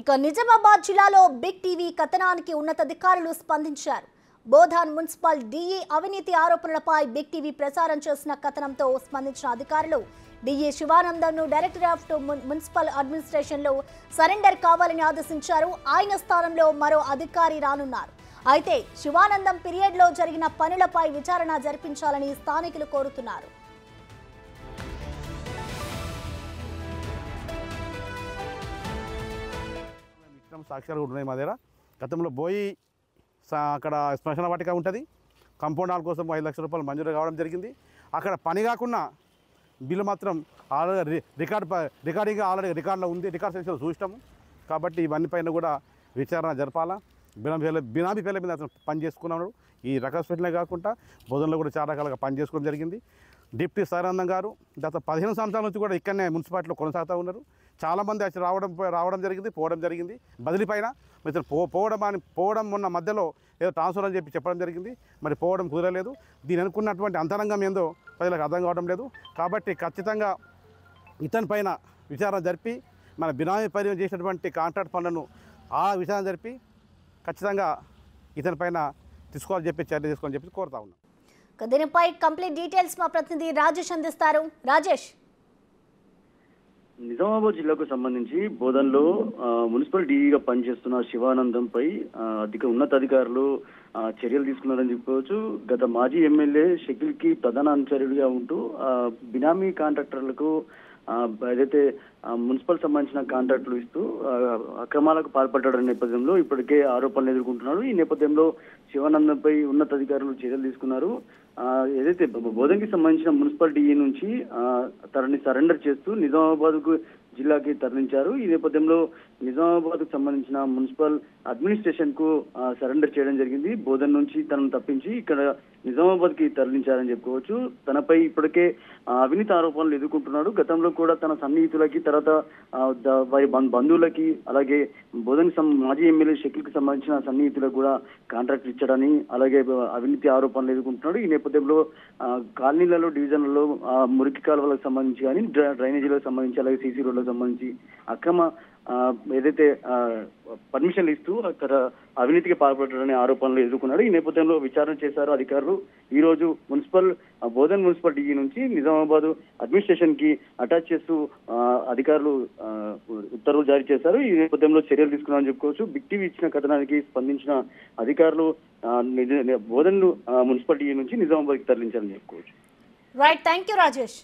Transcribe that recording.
ఇక నిజామాబాద్ జిల్లాలో big TV కథనానికి ఉన్నతాధికారులు స్పందించారు. బోధాన్ మున్సిపల్ డీఈ అవినీతి ఆరోపణలపై బిగ్ టీవీ ప్రసారం చేసిన కథనంతో స్పందించిన అధికారులు డీఈ శివానందంను డైరెక్టర్ ఆఫ్ మున్సిపల్ అడ్మినిస్ట్రేషన్లో సరెండర్ కావాలని ఆదేశించారు. ఆయన స్థానంలో మరో అధికారి రానున్నారు. అయితే శివానందం పీరియడ్లో జరిగిన పనులపై విచారణ జరిపించాలని స్థానికులు కోరుతున్నారు. సాక్ష్యాలు కూడా ఉన్నాయి మా దగ్గర. గతంలో బోయి అక్కడ శ్మశాన వాటిక ఉంటుంది, కంపౌండ్ హాల్ కోసం 5 లక్షల రూపాయలు మంజూరు కావడం జరిగింది. అక్కడ పని కాకుండా బిల్లు మాత్రం ఆల్రెడీ రికార్డింగ్ ఆల్రెడీ రికార్డులో ఉంది, రికార్డ్ సెక్షన్ చూసినాము. కాబట్టి ఇవన్నీ పైన కూడా విచారణ జరపాలా. బినామీ పేర్ల మీద అతను పని చేసుకున్నాడు. ఈ రకాస్పేటలే కాకుండా బోధనలో కూడా చాలా రకాలుగా పని చేసుకోవడం జరిగింది. డిప్యూటీ శివానందం గారు గత 15 సంవత్సరాల నుంచి కూడా ఇక్కడనే మున్సిపాలిటీలో కొనసాగుతూ ఉన్నారు. చాలామంది వచ్చి రావడం జరిగింది, పోవడం జరిగింది. బదిలీ పైన ఇతను పోవడం మొన్న మధ్యలో ఏదో ట్రాన్స్ఫర్ అని చెప్పడం జరిగింది. మరి పోవడం కుదరలేదు. దీని అనుకున్నటువంటి అంతరంగం ఏందో ప్రజలకు అర్థం కావడం లేదు. కాబట్టి ఖచ్చితంగా ఇతని పైన విచారణ జరిపి మన బినామీ పరిచయం చేసినటువంటి కాంట్రాక్ట్ పనులను విచారణ జరిపి ఖచ్చితంగా ఇతని పైన తీసుకోవాలని చెప్పి చర్య తీసుకోవాలని చెప్పి కోరుతా ఉన్నాం. దీనిపై కంప్లీట్ డీటెయిల్స్ మా ప్రతినిధి రాజేష్ అందిస్తారు. రాజేష్, నిజామాబాద్ జిల్లాకు సంబంధించి బోధన్లో మున్సిపల్ డీఈగా పనిచేస్తున్న శివానందంపై ఉన్నతాధికారులు చర్యలు తీసుకున్నారని చెప్పుకోవచ్చు. గత మాజీ ఎమ్మెల్యే షకీల్ కి ప్రధాన అనుచరుడిగా ఉంటూ బినామీ కాంట్రాక్టర్లకు ఏదైతే మున్సిపల్ సంబంధించిన కాంట్రాక్టులు ఇస్తూ అక్రమాలకు పాల్పడ్డాడనే నేపథ్యంలో ఇప్పటికే ఆరోపణలు ఎదుర్కొంటున్నాడు. ఈ నేపథ్యంలో శివానందంపై ఉన్నతాధికారులు చర్యలు తీసుకున్నారు. ఏదైతే బోధన్కి సంబంధించిన మున్సిపల్ డీఈ నుంచి తనని సరెండర్ చేస్తూ నిజామాబాద్ జిల్లాకి తరలించారు. ఈ నేపథ్యంలో నిజామాబాద్ కు సంబంధించిన మున్సిపల్ అడ్మినిస్ట్రేషన్ కు సరెండర్ చేయడం జరిగింది. బోధన్ నుంచి తనను తప్పించి ఇక్కడ నిజామాబాద్ కి తరలించారని చెప్పుకోవచ్చు. తనపై ఇప్పటికే అవినీతి ఆరోపణలు ఎదుర్కొంటున్నాడు. గతంలో కూడా తన సన్నిహితులకి, తర్వాత వారి బంధువులకి, అలాగే బోధన్ మాజీ ఎమ్మెల్యే షకీల్ కి సంబంధించిన సన్నిహితులకు కూడా కాంట్రాక్ట్ ఇచ్చడని, అలాగే అవినీతి ఆరోపణలు ఎదుర్కొంటున్నాడు. ఈ నేపథ్యంలో కాలనీలలో, డివిజన్లలో మురికి కాలువలకు సంబంధించి కానీ, డ్రైనేజీలకు సంబంధించి, అలాగే సీసీ రోడ్లకు సంబంధించి అక్రమ ఏదైతే పర్మిషన్లు ఇస్తూ అక్కడ అవినీతికి పాల్పడ్డారనే ఆరోపణలు ఎదుర్కొన్నాడు. ఈ నేపథ్యంలో విచారణ చేశారు అధికారులు. ఈ రోజు బోధన్ మున్సిపల్ డీఈ నుంచి నిజామాబాద్ అడ్మినిస్ట్రేషన్ కి అటాచ్ చేస్తూ అధికారులు ఉత్తర్వులు జారీ చేశారు. ఈ నేపథ్యంలో చర్యలు తీసుకున్నారని చెప్పుకోవచ్చు. బిగ్ టీవీ ఇచ్చిన కథనానికి స్పందించిన అధికారులు బోధన్ మున్సిపల్ డీఈ నుంచి నిజామాబాద్ కి తరలించారని చెప్పుకోవచ్చు. Right, thank you Rajesh.